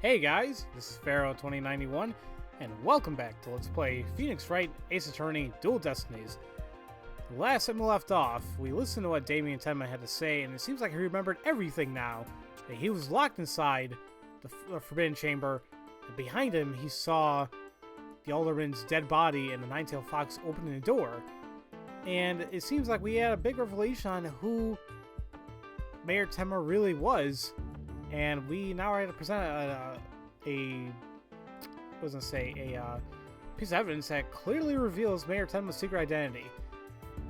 Hey guys, this is Pharaoh2091, and welcome back to Let's Play Phoenix Wright Ace Attorney Dual Destinies. Last time we left off, we listened to what Damien and Tenma had to say, and it seems like he remembered everything now. That he was locked inside the Forbidden Chamber, and behind him he saw the Alderman's dead body and the Nine-Tailed Fox opening the door. And it seems like we had a big revelation on who Mayor Tenma really was. And we now are to present a piece of evidence that clearly reveals Mayor Tenma's secret identity.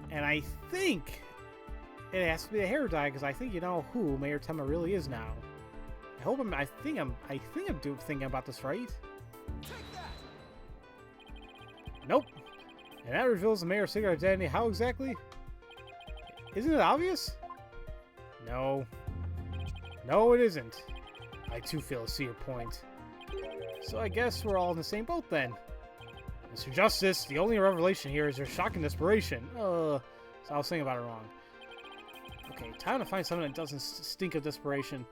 And I think it has to be a hair dye, because I think you know who Mayor Tenma really is now. I think I'm thinking about this right. Nope. And that reveals the mayor's secret identity. How exactly? Isn't it obvious? No. No, it isn't. I too fail to see your point. So I guess we're all in the same boat then. Mr. Justice, the only revelation here is your shocking desperation. So I was thinking about it wrong. Okay, time to find something that doesn't stink of desperation.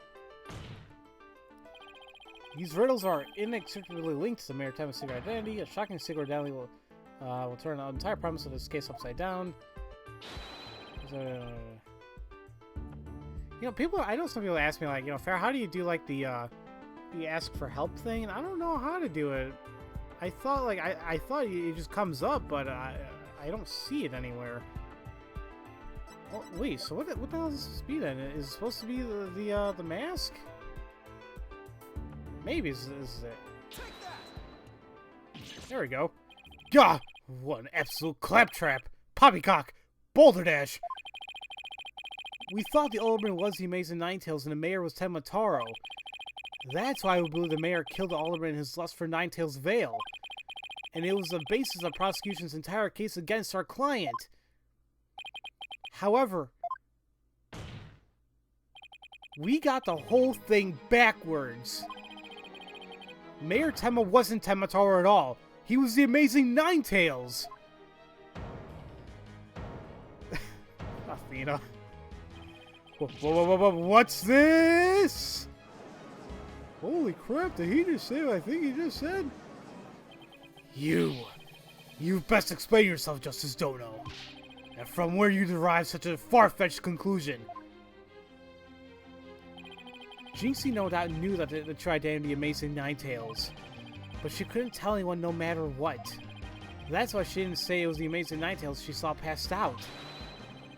These riddles are inextricably linked to Mayor Tenma's secret identity. A shocking secret identity will turn the entire premise of this case upside down. You know, I know some people ask me, like, you know, Farrah, how do you do, like, the ask for help thing? And I don't know how to do it. I thought, like, I thought it just comes up, but I don't see it anywhere. Oh, wait, so what the hell is this be then? Is it supposed to be the mask? Maybe this is it. There we go. Gah! What an absolute claptrap! Poppycock! Boulder Dash! We thought the Alderman was the Amazing Ninetails and the mayor was Tenma Taro. That's why we believe the mayor killed the Alderman in his lust for Ninetails' veil. And it was the basis of prosecution's entire case against our client. However, we got the whole thing backwards. Mayor Tenma wasn't Tenma Taro at all. He was the Amazing Ninetails. Athena. Whoa, what's this? Holy crap, did he just say what I think he just said? You best explain yourself, Justice Dono. And from where you derive such a far-fetched conclusion. Jinxie no doubt knew that the true identity of the Amazing Ninetails, but she couldn't tell anyone no matter what. That's why she didn't say it was the Amazing Ninetails she saw passed out.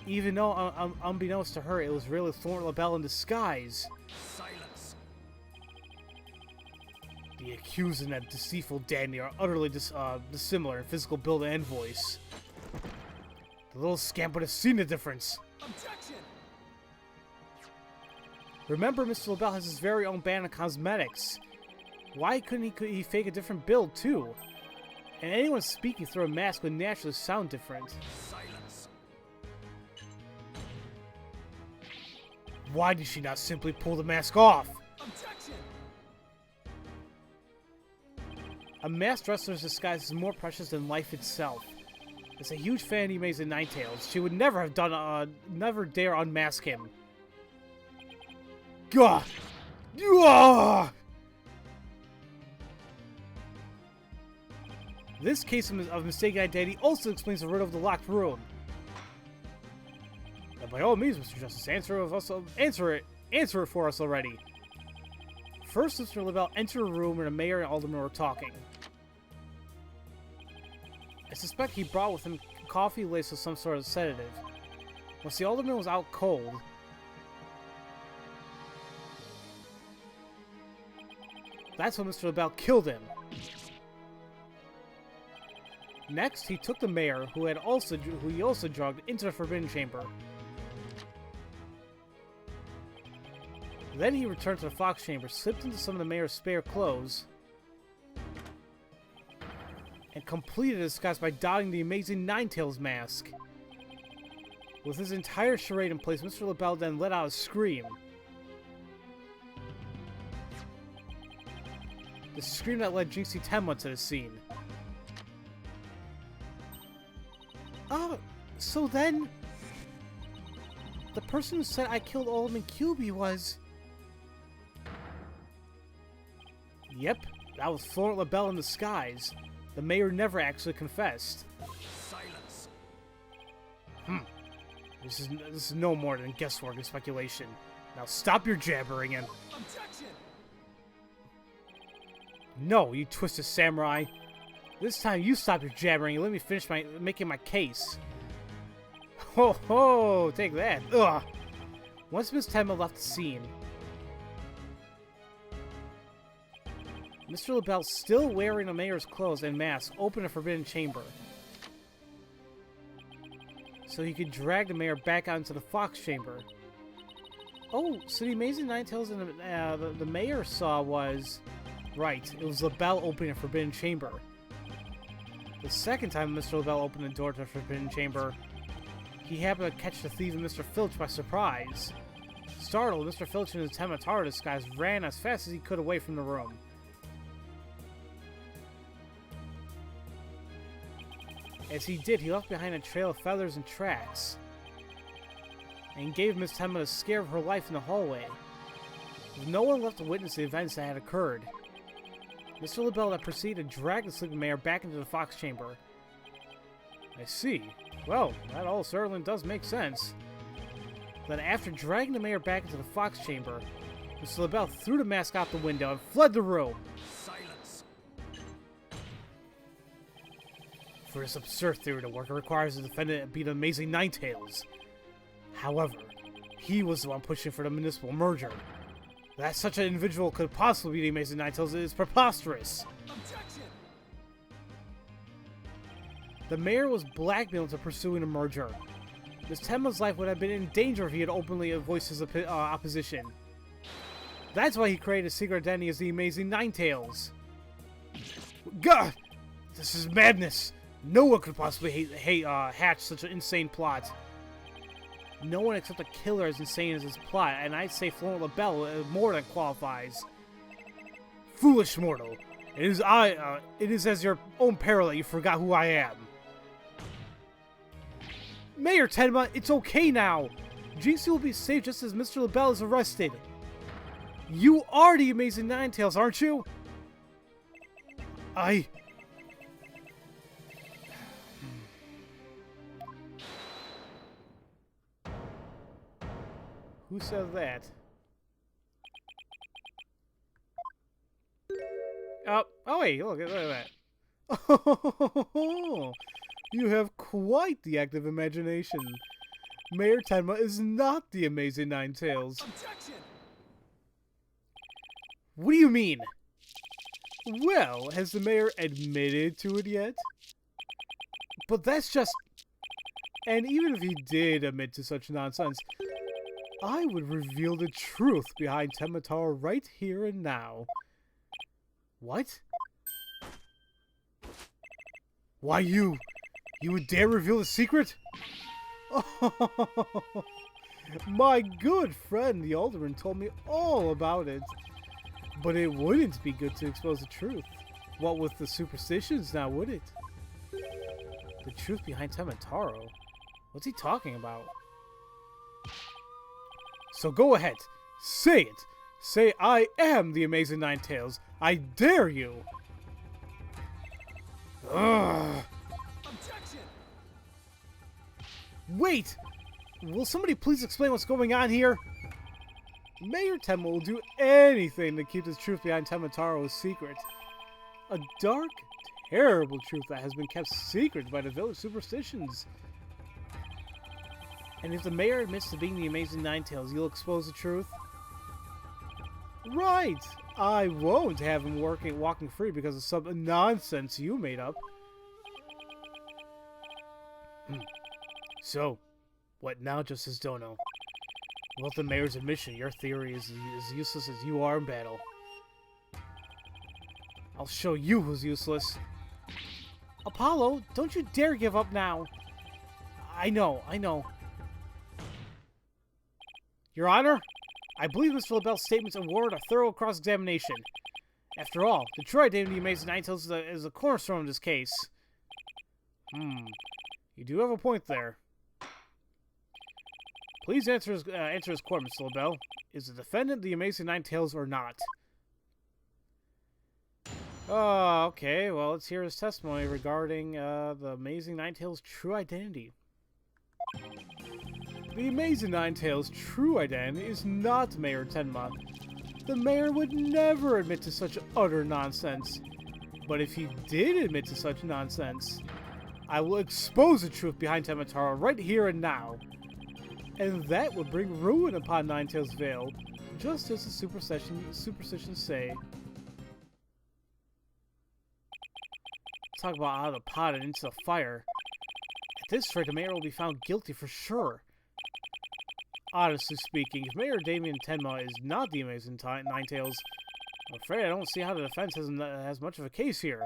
Even though, unbeknownst to her, it was really Thorn LaBelle in disguise. Silence. The accused and that deceitful dandy are utterly dissimilar in physical build and voice. The little scamp would have seen the difference. Objection. Remember, Mr. LaBelle has his very own band of cosmetics. Why couldn't he fake a different build, too? And anyone speaking through a mask would naturally sound different. Silence. Why did she not simply pull the mask off? Objection. A masked wrestler's disguise is more precious than life itself. As a huge fan of the Amazing Ninetails, she would never have done, never dare unmask him. Gah! Gah! This case of mistaken identity also explains the riddle of the locked room. And by all means, Mr. Justice, answer it for us already. First, Mr. LaBelle entered a room where the mayor and alderman were talking. I suspect he brought with him coffee laced with some sort of sedative. Once the alderman was out cold, that's when Mr. LaBelle killed him. Next, he took the mayor, who he also drugged, into the Forbidden Chamber. Then he returned to the Fox Chamber, slipped into some of the mayor's spare clothes, and completed his disguise by donning the Amazing Ninetails mask. With his entire charade in place, Mr. LaBelle then let out a scream. The scream that led Jinxie Tenma to the scene. So then, the person who said I killed Alderman QB was... Yep, that was Florent LaBelle in disguise. The mayor never actually confessed. Silence. This is no more than guesswork and speculation. Now stop your jabbering and... Objection. No, you twisted samurai. This time you stop your jabbering and let me finish making my case. Ho ho! Take that. Ugh! Once Miss Tenma left the scene, Mr. LaBelle, still wearing the mayor's clothes and mask, opened a forbidden chamber, so he could drag the mayor back out into the fox chamber. Oh, so the Amazing Nine Tails and the mayor saw was... Right, it was LaBelle opening a forbidden chamber. The second time Mr. LaBelle opened the door to the forbidden chamber, he happened to catch the thief and Mr. Filch by surprise. Startled, Mr. Filch in his Tenma Taro disguise ran as fast as he could away from the room. As he did, he left behind a trail of feathers and tracks, and gave Miss Tenma the scare of her life in the hallway. With no one left to witness the events that had occurred, Mr. LaBelle had proceeded to drag the sleeping mayor back into the fox chamber. I see. Well, that all certainly does make sense. Then after dragging the mayor back into the fox chamber, Mr. LaBelle threw the mask out the window and fled the room. Silence. For this absurd theory to work, it requires the defendant to be the Amazing Nine Tails. However, he was the one pushing for the municipal merger. That such an individual could possibly be the Amazing Nine Tails is preposterous. Objection. The mayor was blackmailed into pursuing a merger. Miss Tenma's life would have been in danger if he had openly voiced his opposition. That's why he created a secret identity as the Amazing Nine Tails. God! This is madness! No one could possibly hatch such an insane plot. No one except a killer as insane as his plot, and I'd say Florent LaBelle more than qualifies. Foolish mortal! It is as your own peril that you forgot who I am. Mayor Tenma, it's okay now! Jinxie will be safe just as Mr. LaBelle is arrested. You are the Amazing Nine Tails, aren't you? Who said that? Oh wait, look at that. Oh, you have quite the active imagination. Mayor Tenma is not the Amazing Nine Tails. Objection. What do you mean? Well, has the mayor admitted to it yet? But that's just... And even if he did admit to such nonsense, I would reveal the truth behind Tenma Taro right here and now. What? Why you would dare reveal the secret? Oh, my good friend, the Alderman, told me all about it. But it wouldn't be good to expose the truth. What with the superstitions now, would it? The truth behind Tenma Taro? What's he talking about? So go ahead, say it! Say I am the Amazing Nine Tails! I dare you! Ugh! Objection. Wait! Will somebody please explain what's going on here? Mayor Tenma will do anything to keep the truth behind Tenma Taro a secret. A dark, terrible truth that has been kept secret by the village superstitions. And if the mayor admits to being the Amazing Nine Tails, you'll expose the truth? Right! I won't have him walking free because of some nonsense you made up. So, what now, Justice Dono? With the mayor's admission, your theory is as useless as you are in battle. I'll show you who's useless. Apollo, don't you dare give up now. I know. Your Honor, I believe Mr. LaBelle's statements award a thorough cross-examination. After all, the true identity of the Amazing Nine Tails is a cornerstone of this case. You do have a point there. Please answer his court, Mr. LaBelle. Is the defendant the Amazing Nine Tails or not? Oh, okay. Well, let's hear his testimony regarding the Amazing Ninetales' true identity. The Amazing Ninetales' true identity is not Mayor Tenma. The mayor would never admit to such utter nonsense. But if he did admit to such nonsense, I will expose the truth behind Temataro right here and now. And that would bring ruin upon Ninetales Vale, just as the superstitions say. Talk about out of the pot and into the fire. At this rate, the mayor will be found guilty for sure. Honestly speaking, if Mayor Damien Tenma is not the Amazing Ninetales, I'm afraid I don't see how the defense has much of a case here.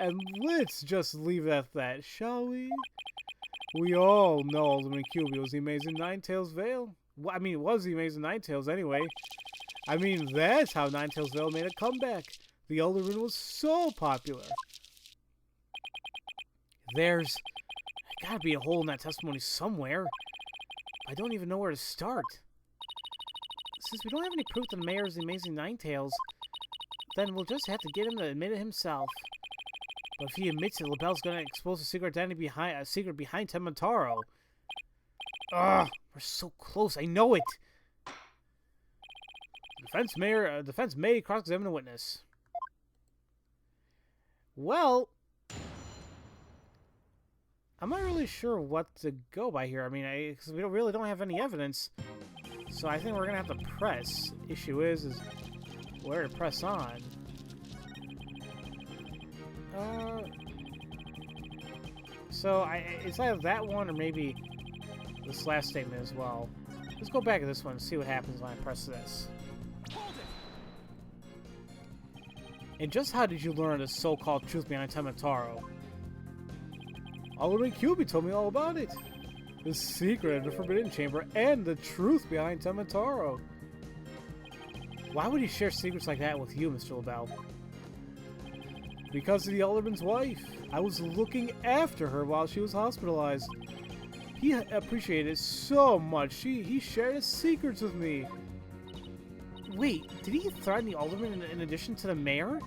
And let's just leave it at that, shall we? We all know Alderman QB was the Amazing Ninetales Vale. Well, I mean, it was the Amazing Ninetales anyway. I mean, that's how Ninetales Vale made a comeback. The Alderman was so popular. There's gotta be a hole in that testimony somewhere. I don't even know where to start. Since we don't have any proof that the mayor is the Amazing Ninetales, then we'll just have to get him to admit it himself. But if he admits it, LaBelle's gonna expose the secret identity behind Temataro. Ugh, we're so close. I know it. Defense may cross-examine a witness. Well, I'm not really sure what to go by here. I mean, because we really don't have any evidence. So I think we're gonna have to press. Issue is where to press on. So it's either that one or maybe this last statement as well. Let's go back to this one and see what happens when I press this. And just how did you learn the so-called truth behind Temataro? Alderman QB told me all about it. The secret of the Forbidden Chamber and the truth behind Temataro. Why would he share secrets like that with you, Mr. LaBelle? Because of the Alderman's wife. I was looking after her while she was hospitalized. He appreciated it so much. He shared his secrets with me. Wait, did he threaten the Alderman in addition to the mayor?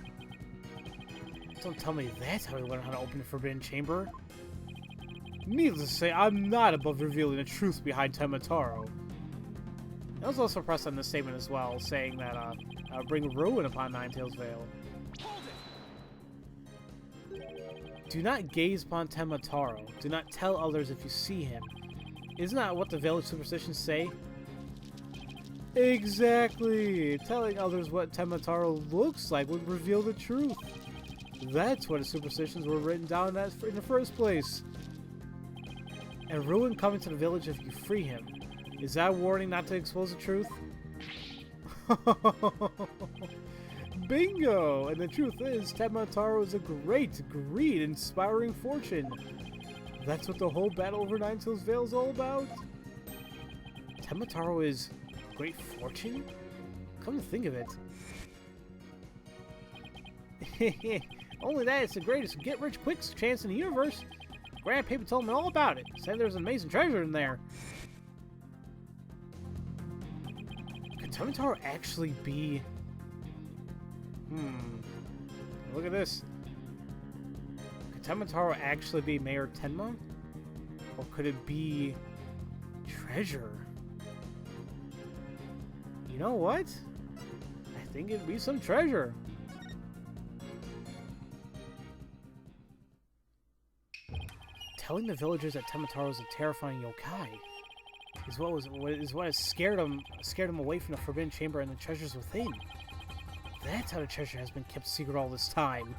Don't tell me that's how he learned how to open the Forbidden Chamber. Needless to say, I'm not above revealing the truth behind Temataro. I was also pressed on this statement as well, saying that bring ruin upon Ninetales Vale. Do not gaze upon Temataro. Do not tell others if you see him. Isn't that what the village superstitions say? Exactly! Telling others what Temataro looks like would reveal the truth. That's why the superstitions were written down in the first place. And ruin coming to the village if you free him. Is that a warning not to expose the truth? Bingo! And the truth is, Temataro is a great, greed-inspiring fortune. That's what the whole battle over Ninetales Vale is all about? Temataro is great fortune? Come to think of it. Only that it's the greatest get-rich-quick chance in the universe. Grandpappy told me all about it. Said there's an amazing treasure in there. Could Temataro actually be... Look at this. Could Temataro actually be Mayor Tenma? Or could it be... treasure? You know what? I think it'd be some treasure. Telling the villagers that Temataro is a terrifying yokai is what has scared him away from the Forbidden Chamber and the treasures within. That's how the treasure has been kept secret all this time.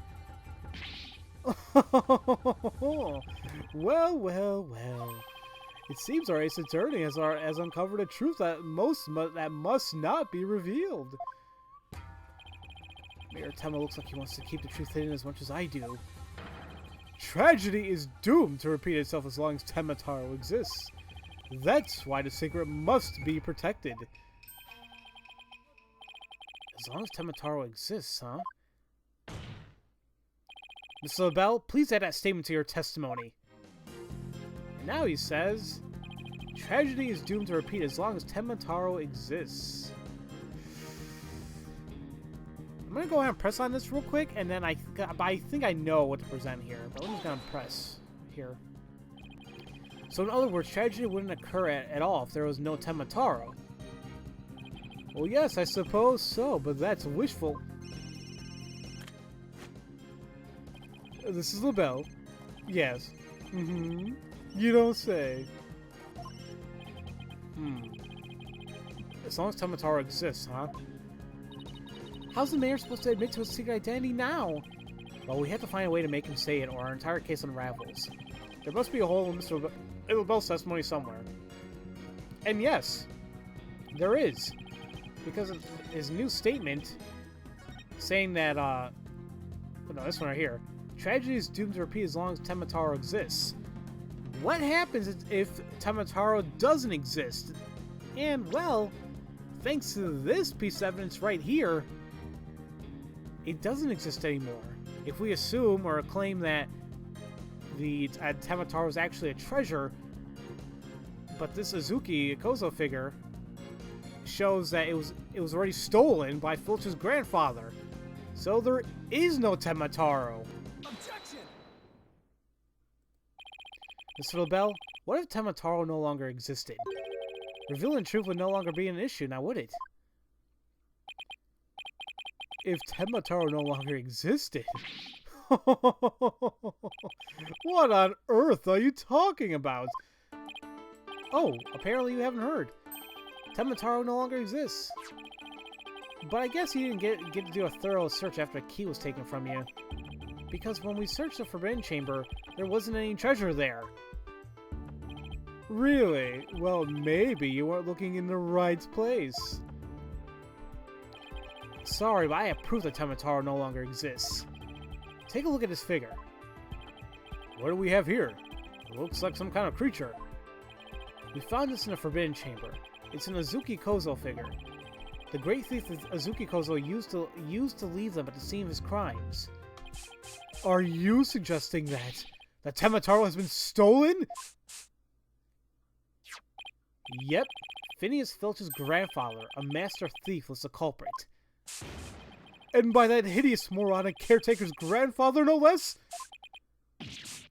Well. It seems our ace attorney has uncovered a truth that must not be revealed. Mayor Tenma looks like he wants to keep the truth hidden as much as I do. Tragedy is doomed to repeat itself as long as Temataro exists. That's why the secret must be protected. As long as Temataro exists, huh? Mr. LaBelle, please add that statement to your testimony. And now he says, tragedy is doomed to repeat as long as Temataro exists. I'm gonna go ahead and press on this real quick, and then I think I know what to present here. But I'm just gonna press here. So in other words, tragedy wouldn't occur at all if there was no Tenma Taro. Well, yes, I suppose so, but that's wishful. This is LaBelle. Yes. Mm-hmm. You don't say. As long as Tenma Taro exists, huh? How's the mayor supposed to admit to his secret identity now? Well, we have to find a way to make him say it, or our entire case unravels. There must be a hole in Mr. LaBelle's testimony somewhere. And yes, there is. Because of his new statement saying that, no, this one right here. Tragedy is doomed to repeat as long as Tenma Taro exists. What happens if Tenma Taro doesn't exist? And, well, thanks to this piece of evidence right here, it doesn't exist anymore. If we assume or claim that the Tenma Taro is actually a treasure, but this Azuki Kozo figure shows that it was already stolen by Filch's grandfather. So there is no Tenma Taro. Objection! Mr. LaBelle, what if Tenma Taro no longer existed? Revealing truth would no longer be an issue, now would it? If Tenma Taro no longer existed? What on earth are you talking about? Oh, apparently you haven't heard. Tenma Taro no longer exists. But I guess you didn't get to do a thorough search after the key was taken from you. Because when we searched the Forbidden Chamber, there wasn't any treasure there. Really? Well, maybe you weren't looking in the right place. Sorry, but I have proof that Tenma Taro no longer exists. Take a look at this figure. What do we have here? It looks like some kind of creature. We found this in the Forbidden Chamber. It's an Azuki Kozo figure. The great thief Azuki Kozo used to leave them at the scene of his crimes. Are you suggesting that Tenma Taro has been stolen? Yep. Phineas Filch's grandfather, a master thief, was the culprit. And by that hideous moronic caretaker's grandfather, no less?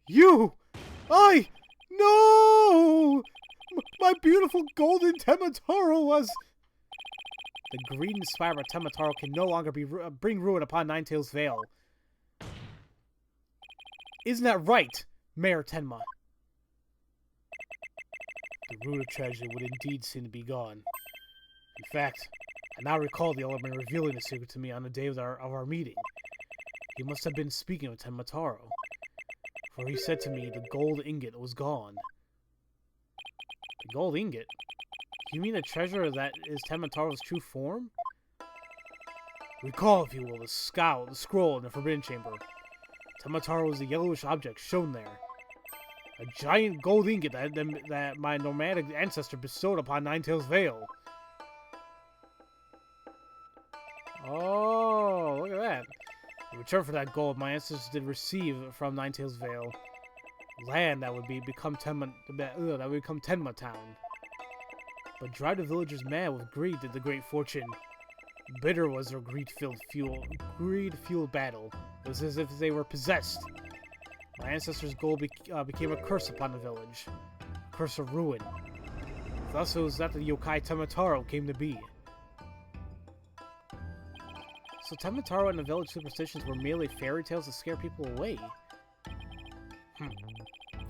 You! No! My beautiful golden Tenma Taro was... The greed and despair of Tenma Taro can no longer bring ruin upon Ninetails Vale. Isn't that right, Mayor Tenma? The root of tragedy would indeed seem to be gone. In fact, I now recall the Elderman revealing the secret to me on the day of our meeting. He must have been speaking of Tenma Taro, for he said to me the gold ingot was gone. The gold ingot? You mean the treasure that is Tenma Taro's true form? Recall, if you will, the scroll in the Forbidden Chamber. Tenma Taro was a yellowish object shown there. A giant gold ingot that my nomadic ancestor bestowed upon Ninetails Vale. Oh, look at that. In return for that gold, my ancestors did receive from Ninetails Vale land that would become Tenma Town. But drive the villagers mad with greed did the great fortune. Bitter was their greed-fueled battle. It was as if they were possessed. My ancestors' gold became a curse upon the village. A curse of ruin. Thus it was that the yokai Tenma Taro came to be. So Tenma Taro and the village superstitions were merely fairy tales to scare people away.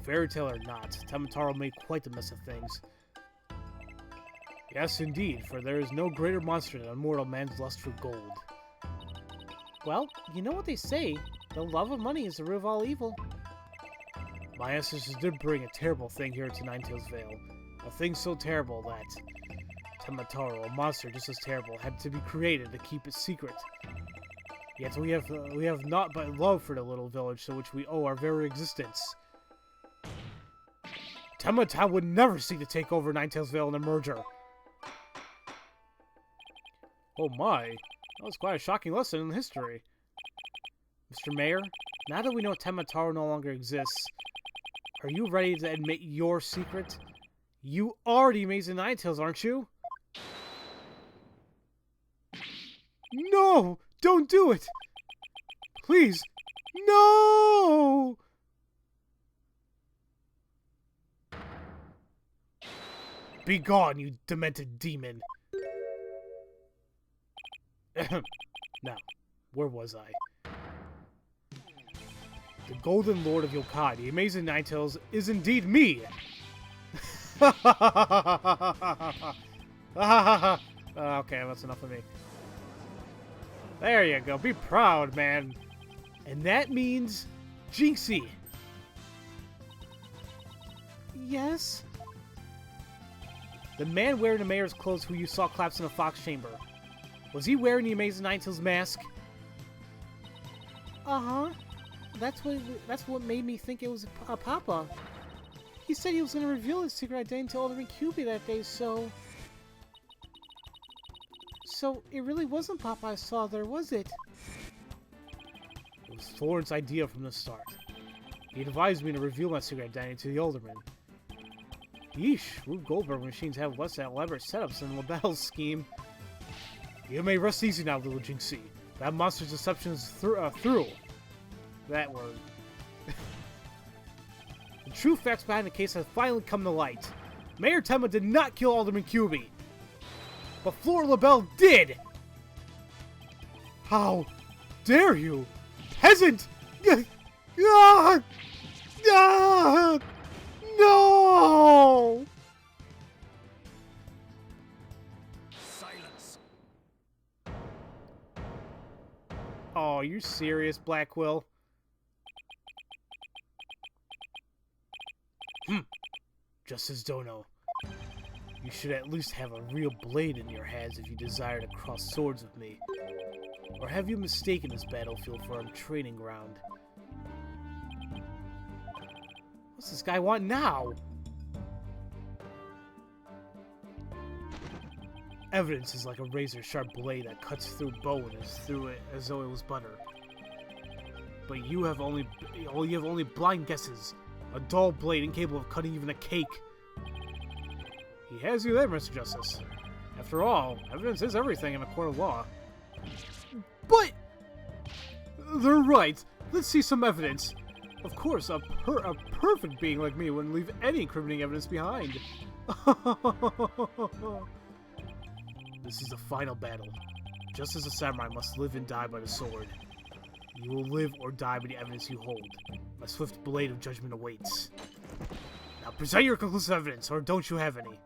Fairy tale or not, Tenma Taro made quite the mess of things. Yes, indeed, for there is no greater monster than a mortal man's lust for gold. Well, you know what they say, the love of money is the root of all evil. My ancestors did bring a terrible thing here to Ninetails Vale. A thing so terrible that Tenma Taro, a monster just as terrible, had to be created to keep it secret. Yet we have naught but love for the little village to which we owe our very existence. Tenma Town would never seek to take over Ninetails Vale in a merger. Oh my, that was quite a shocking lesson in history. Mr. Mayor, now that we know Tenma Taro no longer exists, are you ready to admit your secret? You are the amazing Ninetails, aren't you? No! Don't do it! Please! No! Be gone, you demented demon. Now, where was I? The Golden Lord of Yokai, the Amazing Ninetales, is indeed me! Okay, that's enough of me. There you go, be proud, man. And that means Jinxie. Yes? The man wearing the mayor's clothes who you saw collapse in a fox chamber. Was he wearing the Amazing Ninetales mask? Uh-huh. That's what made me think it was Papa. He said he was going to reveal his secret identity to Alderman QB that day, so... So, it really wasn't Papa I saw there, was it? It was Thorn's idea from the start. He advised me to reveal my secret identity to the Alderman. Yeesh, Rube Goldberg machines have less elaborate setups than LaBelle's scheme. You may rest easy now, little Jinxie. That monster's deception is through. That word. The true facts behind the case have finally come to light. Mayor Tenma did not kill Alderman QB. But Flora LaBelle did! How dare you, peasant! No! Silence. Oh, you serious, Blackwell? Justice Dono. You should at least have a real blade in your hands if you desire to cross swords with me. Or have you mistaken this battlefield for a training ground? What's this guy want now? Evidence is like a razor-sharp blade that cuts through bone as though it was butter. But you have only blind guesses. A dull blade incapable of cutting even a cake. He has you there, Mr. Justice. After all, evidence is everything in a court of law. But they're right. Let's see some evidence. Of course, a perfect being like me wouldn't leave any incriminating evidence behind. This is the final battle. Just as a samurai must live and die by the sword, you will live or die by the evidence you hold. My swift blade of judgment awaits. Now present your conclusive evidence, or don't you have any?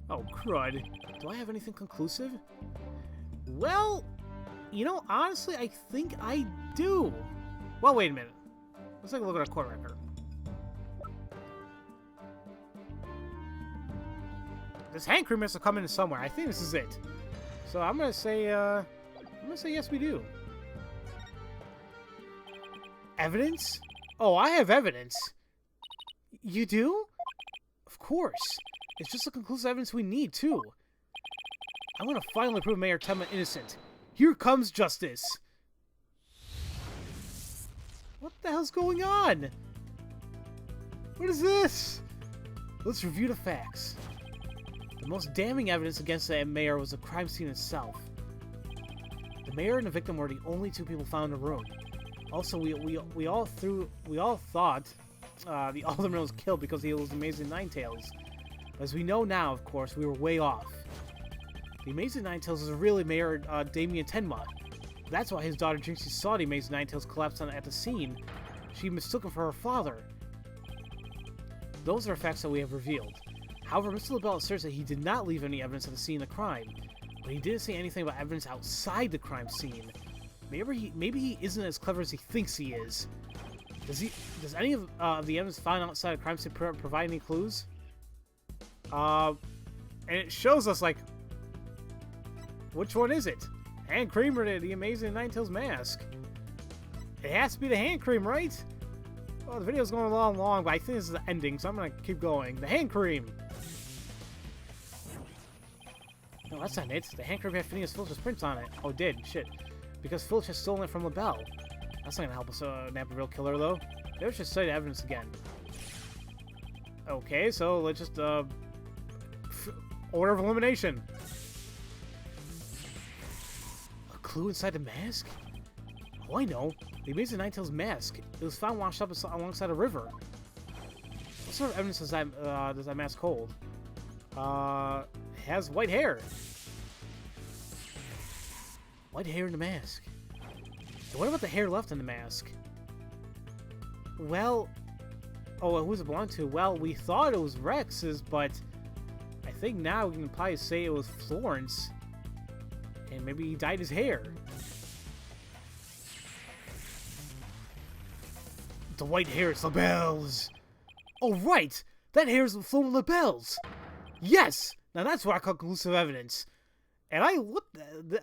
Oh, crud. Do I have anything conclusive? Well, you know, honestly, I think I do. Well, wait a minute. Let's take a look at our court record. This hand cream has to come in somewhere. I think this is it. So I'm gonna say yes, we do. Evidence? Oh, I have evidence. You do? Of course. It's just the conclusive evidence we need, too. I'm gonna finally prove Mayor Tenma innocent. Here comes justice. What the hell's going on? What is this? Let's review the facts. The most damning evidence against the mayor was the crime scene itself. The mayor and the victim were the only two people found in the room. Also, we all thought the alderman was killed because he was Amazing Ninetales. As we know now, of course, we were way off. The Amazing Ninetales is really Mayor Damien Tenma. That's why his daughter Jinxie saw the Amazing Ninetales collapse at the scene. She mistook him for her father. Those are facts that we have revealed. However, Mr. LaBelle asserts that he did not leave any evidence of the scene of the crime, but he didn't say anything about evidence outside the crime scene. Maybe he isn't as clever as he thinks he is. Does any of the evidence found outside the crime scene provide any clues? And it shows us, like, which one is it? Hand cream or the Amazing Ninetales mask? It has to be the hand cream, right? Well, the video's going along long, but I think this is the ending, so I'm gonna keep going. The hand cream! No, that's not it. The hand cream had Phineas Filch's prints on it. Oh, it did. Shit. Because Filch has stolen it from LaBelle. That's not gonna help us nab the real killer, though. Let's just study the evidence again. Okay, so let's just, order of elimination. A clue inside the mask? Oh, I know. The Amazing Ninetales mask. It was found washed up alongside a river. What sort of evidence does that mask hold? It has white hair. White hair in the mask. So what about the hair left in the mask? Well, oh, who does it belong to? Well, we thought it was Rex's, but I think now we can probably say it was Florence. And maybe he dyed his hair. The white hair is LaBelle's. Oh, right! That hair is Florence LaBelle's. Yes! Now that's what I call conclusive evidence. And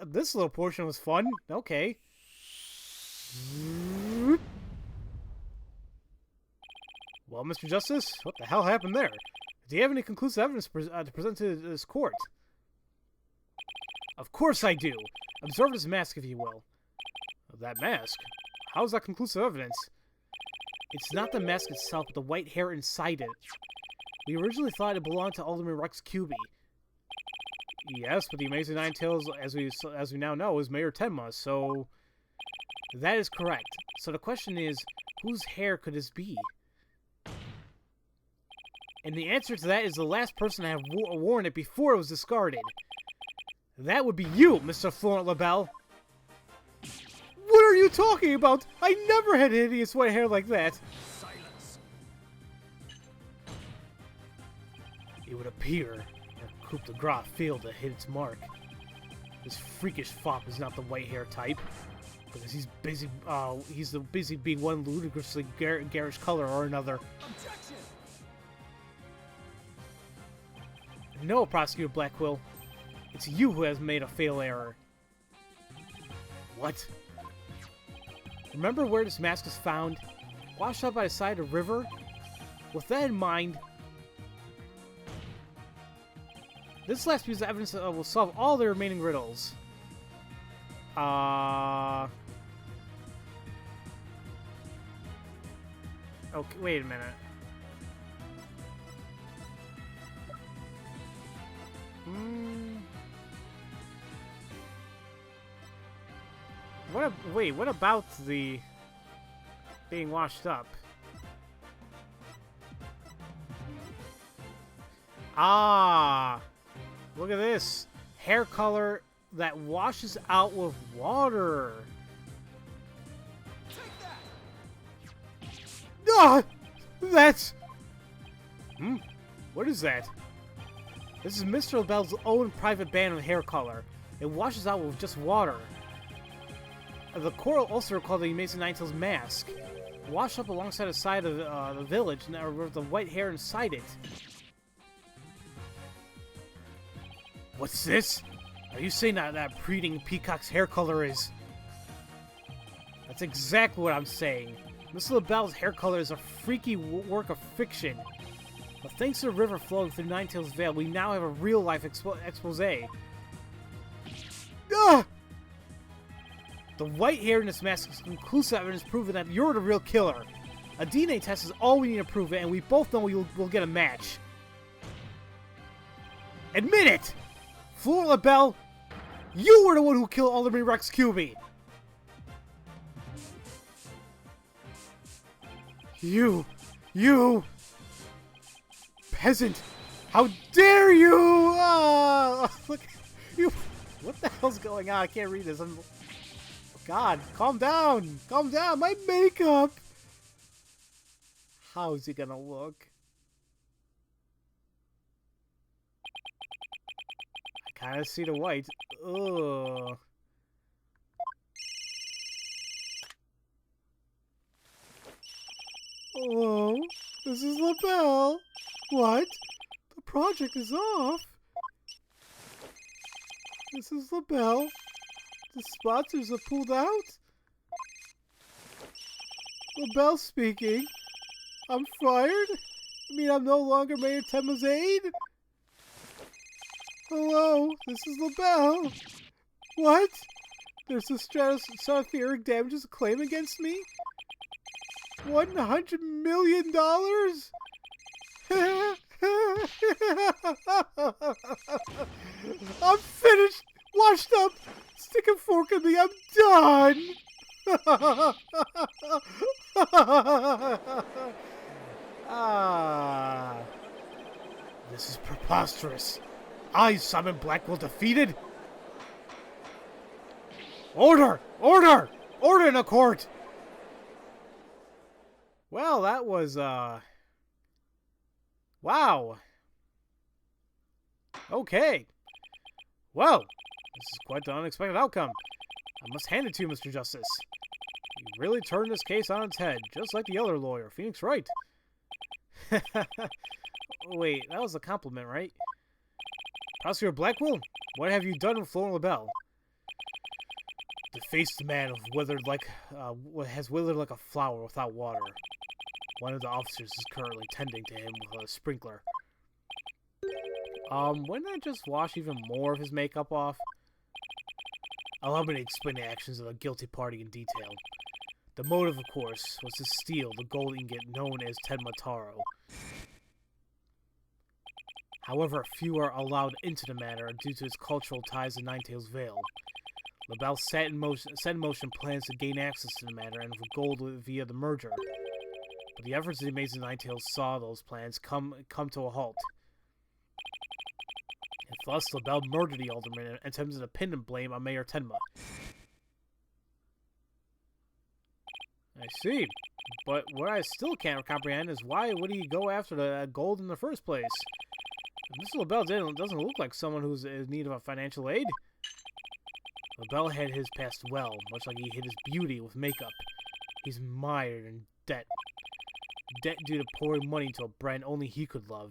this little portion was fun. Okay. Well, Mr. Justice, what the hell happened there? Do you have any conclusive evidence to present to this court? Of course I do. Observe this mask, if you will. That mask? How is that conclusive evidence? It's not the mask itself, but the white hair inside it. We originally thought it belonged to Alderman Rex Cuby. Yes, but the Amazing Ninetales, as we now know, is Mayor Tenma, so that is correct. So the question is, whose hair could this be? And the answer to that is the last person to have worn it before it was discarded. That would be you, Mr. Florent LaBelle. What are you talking about? I never had hideous white hair like that. Silence. It would appear that Coup de Grace failed to hit its mark. This freakish fop is not the white hair type, because he's busy being one ludicrously garish color or another. Objection. No, Prosecutor Blackquill. It's you who has made a fatal error. What? Remember where this mask was found? Washed up by the side of a river? With that in mind, this last piece of evidence will solve all the remaining riddles. Okay, wait a minute. What about the being washed up? Ah! Look at this. Hair color that washes out with water. Take that. Ah! That's... What is that? This is Mr. LaBelle's own private band of hair color. It washes out with just water. The coral also called the Amazing Ninetales mask. Washed up alongside the side of the village with the white hair inside it. What's this? Are you saying that breeding peacock's hair color is... That's exactly what I'm saying. Mr. LaBelle's hair color is a freaky work of fiction. But thanks to the river flowing through Ninetales Vale, we now have a real-life expose. Ah! The white hair in this mask is conclusive evidence proving that you're the real killer. A DNA test is all we need to prove it, and we both know we'll get a match. Admit it! Florent LaBelle, you were the one who killed Alderman Rex Cuby! You peasant! How dare you! Look, you. What the hell's going on? I can't read this. God, calm down! Calm down! My makeup! How's he gonna look? I kinda see the white. Ugh. Hello? This is LaBelle. What? The project is off? This is LaBelle. The sponsors have pulled out? LaBelle speaking. I'm fired? You mean I'm no longer Mayor Tenma's aide? Hello, this is LaBelle. What? There's a stratospheric damages claim against me? $100 million? I'm finished! Washed up! Stick a fork in me, I'm done! Ah, this is preposterous. I summon Blackwell defeated? Order! Order! Order in the court! Well, that was, wow. Okay. Well, this is quite the unexpected outcome. I must hand it to you, Mr. Justice. You really turned this case on its head, just like the other lawyer, Phoenix Wright. Wait, that was a compliment, right? Prosecutor Blackwell, what have you done with Florent LaBelle? Defaced man of has withered like a flower without water. One of the officers is currently tending to him with a sprinkler. Wouldn't I just wash even more of his makeup off? Allow me to explain the actions of the guilty party in detail. The motive, of course, was to steal the gold ingot known as Tenma. However, few are allowed into the matter due to its cultural ties to Ninetales Vale. LaBelle set in motion plans to gain access to the matter and for gold via the merger. But the efforts of the Amazing Ninetales saw those plans come to a halt. And thus, LaBelle murdered the alderman and attempted to pin the blame on Mayor Tenma. I see. But what I still can't comprehend is why would he go after the gold in the first place? Mr. LaBelle doesn't look like someone who's in need of a financial aid. LaBelle had his past well, much like he hid his beauty with makeup. He's mired in debt. Debt due to pouring money into a brand only he could love.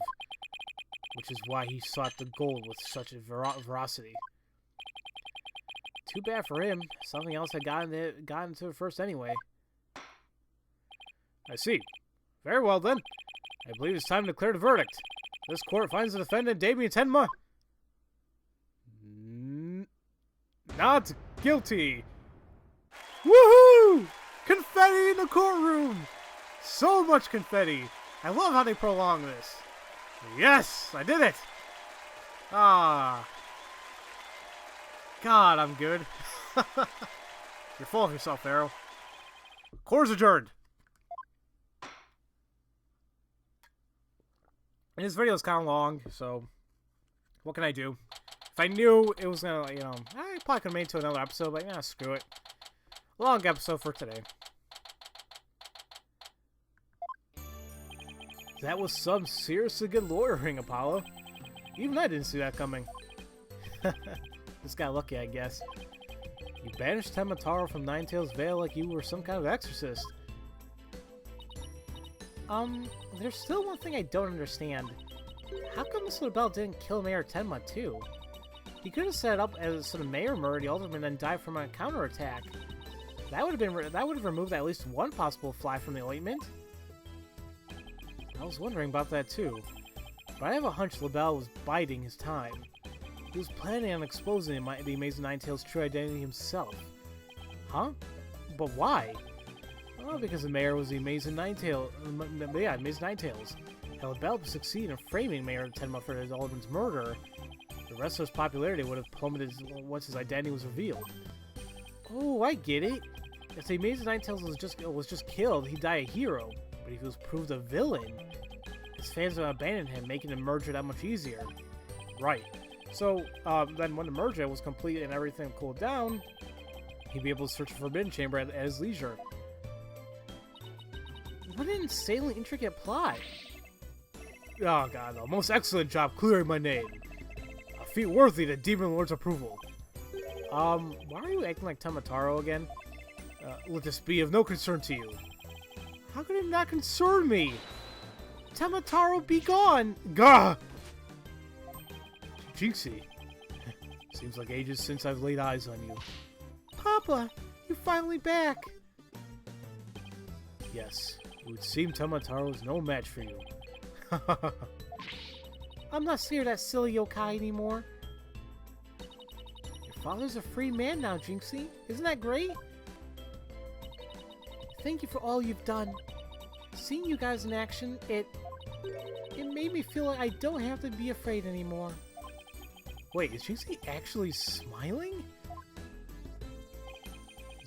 Which is why he sought the gold with such a ferocity. Too bad for him. Something else had gotten into it first anyway. I see. Very well then. I believe it's time to declare the verdict. This court finds the defendant, Damien Tenma, not guilty. Woohoo! Confetti in the courtroom! So much confetti. I love how they prolong this. Yes! I did it! Ah. God, I'm good. You're full of yourself, Arrow. Court is adjourned. And this video is kind of long, so what can I do? If I knew it was gonna, I probably could have made it to another episode, but yeah, screw it. Long episode for today. That was some seriously good lawyering, Apollo. Even I didn't see that coming. Just got lucky, I guess. You banished Tenma from Ninetales Vale like you were some kind of exorcist. There's still one thing I don't understand. How come Mr. LaBelle didn't kill Mayor Tenma too? He could have set it up as sort of Mayor murdered the alderman and died from a counterattack. That would have removed at least one possible fly from the ointment. I was wondering about that too. But I have a hunch LaBelle was biding his time. He was planning on exposing the Amazing Ninetales' true identity himself. Huh? But why? Well, because the mayor was the Amazing Ninetales. Yeah, Amazing Ninetales. LaBelle succeeded in framing Mayor Tenma for his alderman's murder. The rest of his popularity would have plummeted once his identity was revealed. Oh, I get it. If the Amazing Ninetales was just killed, he'd die a hero. But if he was proved a villain, his fans would abandon him, making the merger that much easier. Right. So, then when the merger was complete and everything cooled down, he'd be able to search the Forbidden Chamber at his leisure. What an insanely intricate plot. Oh god, the most excellent job clearing my name. A feat worthy the Demon Lord's approval. Why are you acting like Tenma again? Let this be of no concern to you. How could it not concern me? Tenma be gone! Gah! Jinxie. Seems like ages since I've laid eyes on you. Papa, you're finally back! Yes, it would seem Tenma is no match for you. I'm not scared of that silly yokai anymore. Your father's a free man now, Jinxie. Isn't that great? Thank you for all you've done. Seeing you guys in action, it made me feel like I don't have to be afraid anymore. Wait, is Jinxie actually smiling?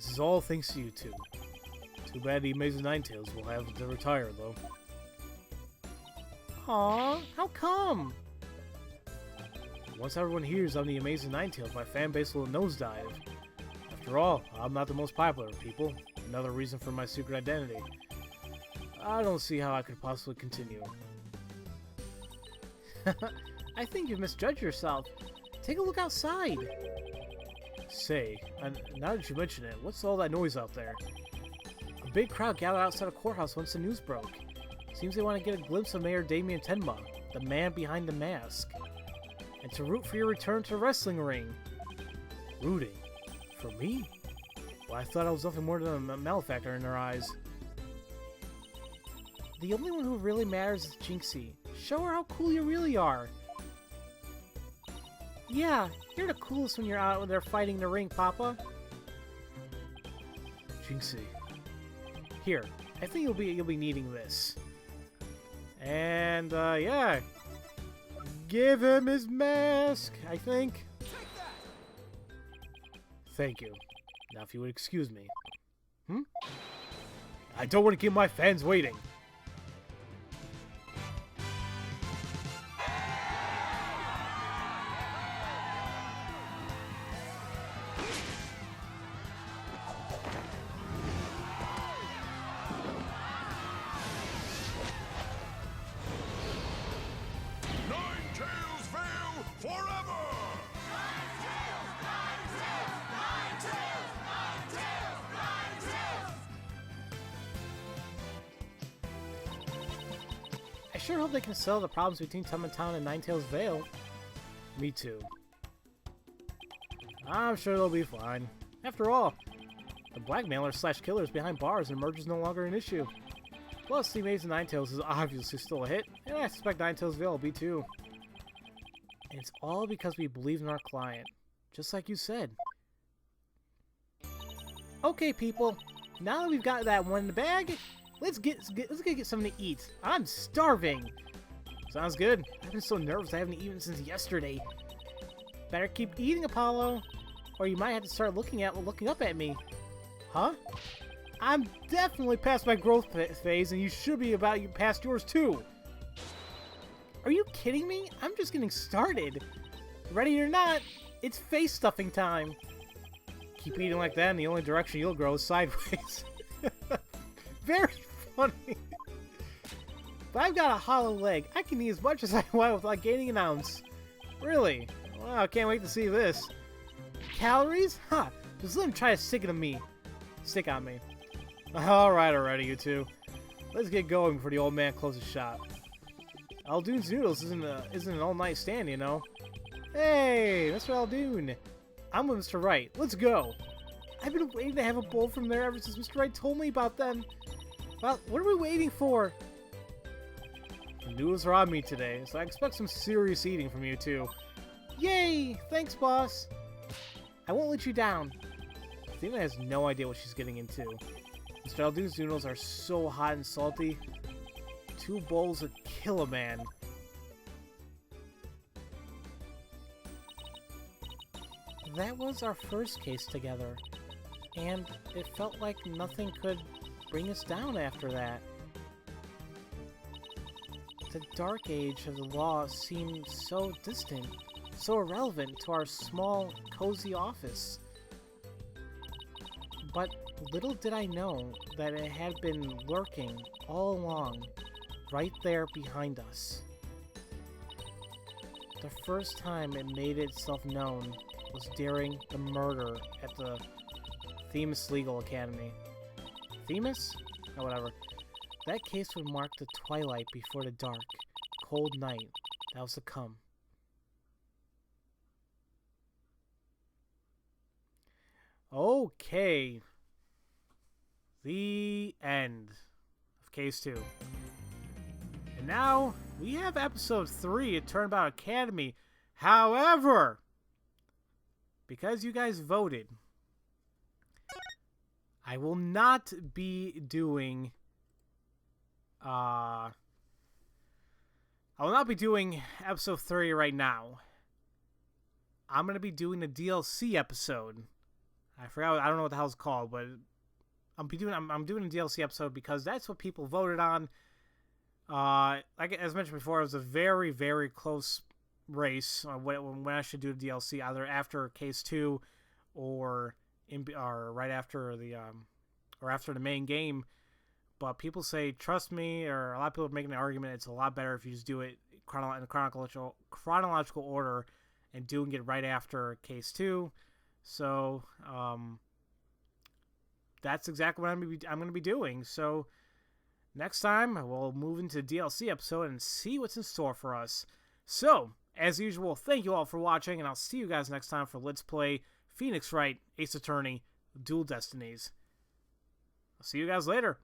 This is all thanks to you two. Too bad the Amazing Ninetales will have to retire, though. Aww, how come? Once everyone hears I'm the Amazing Ninetales, my fan base will nosedive. After all, I'm not the most popular of people. Another reason for my secret identity. I don't see how I could possibly continue. I think you've misjudged yourself. Take a look outside. Say, now that you mention it, what's all that noise out there? A big crowd gathered outside a courthouse once the news broke. Seems they want to get a glimpse of Mayor Damien Tenma, the man behind the mask. And to root for your return to the wrestling ring. Rooting? For me? Well, I thought I was nothing more than a malefactor in their eyes. The only one who really matters is Jinxie. Show her how cool you really are. Yeah, you're the coolest when you're out there fighting the ring, Papa. Jinxie. Here, I think you'll be needing this. And yeah. Give him his mask, I think. Thank you. Now if you would excuse me. I don't want to keep my fans waiting. I sure hope they can settle the problems between Tenma Town and Ninetales Vale. Me too. I'm sure they'll be fine. After all, the blackmailer / killers behind bars and merge is no longer an issue. Plus, the Amazing Ninetales is obviously still a hit, and I suspect Ninetales Vale will be too. And it's all because we believe in our client, just like you said. Okay, people, now that we've got that one in the bag, let's get something to eat. I'm starving. Sounds good. I've been so nervous I haven't eaten since yesterday. Better keep eating, Apollo, or you might have to start looking up at me. Huh? I'm definitely past my growth phase, and you should be past yours too. Are you kidding me? I'm just getting started. Ready or not, it's face stuffing time. Keep eating like that, and the only direction you'll grow is sideways. Very funny. But I've got a hollow leg. I can eat as much as I want without gaining an ounce. Really? Wow, I can't wait to see this. Calories? Huh. Just let him try to stick on me. Alright already, you two. Let's get going before the old man closes shop. Aldoon's Noodles isn't an all-night stand, you know. Hey, Mr. Aldoon. I'm with Mr. Wright. Let's go. I've been waiting to have a bowl from there ever since Mr. Wright told me about them. Well, what are we waiting for? The noodles are on me today, so I expect some serious eating from you two. Yay! Thanks, boss. I won't let you down. Athena has no idea what she's getting into. Mr. Aldoon's noodles are so hot and salty. 2 bowls would kill a man. That was our first case together, and it felt like nothing could bring us down after that. The dark age of the law seemed so distant, so irrelevant to our small, cozy office. But little did I know that it had been lurking all along, right there behind us. The first time it made itself known was during the murder at the Themis Legal Academy. Themis? Oh, whatever. That case would mark the twilight before the dark, cold night that was to come. Okay. The end of Case 2. And now, we have Episode 3 of Turnabout Academy. However, because you guys voted, I will not be doing episode 3 right now. I'm going to be doing the DLC episode. I forgot. I don't know what the hell it's called, but I'm doing a DLC episode because that's what people voted on. Like as mentioned before, it was a very, very close race when I should do the DLC, either after Case 2 or right after or after the main game. But people say, trust me, or a lot of people are making the argument it's a lot better if you just do it in chronological order and doing it right after Case 2. So that's exactly what I'm going to be doing. So next time, we'll move into the DLC episode and see what's in store for us. So, as usual, thank you all for watching, and I'll see you guys next time for Let's Play Phoenix Wright, Ace Attorney, Dual Destinies. I'll see you guys later.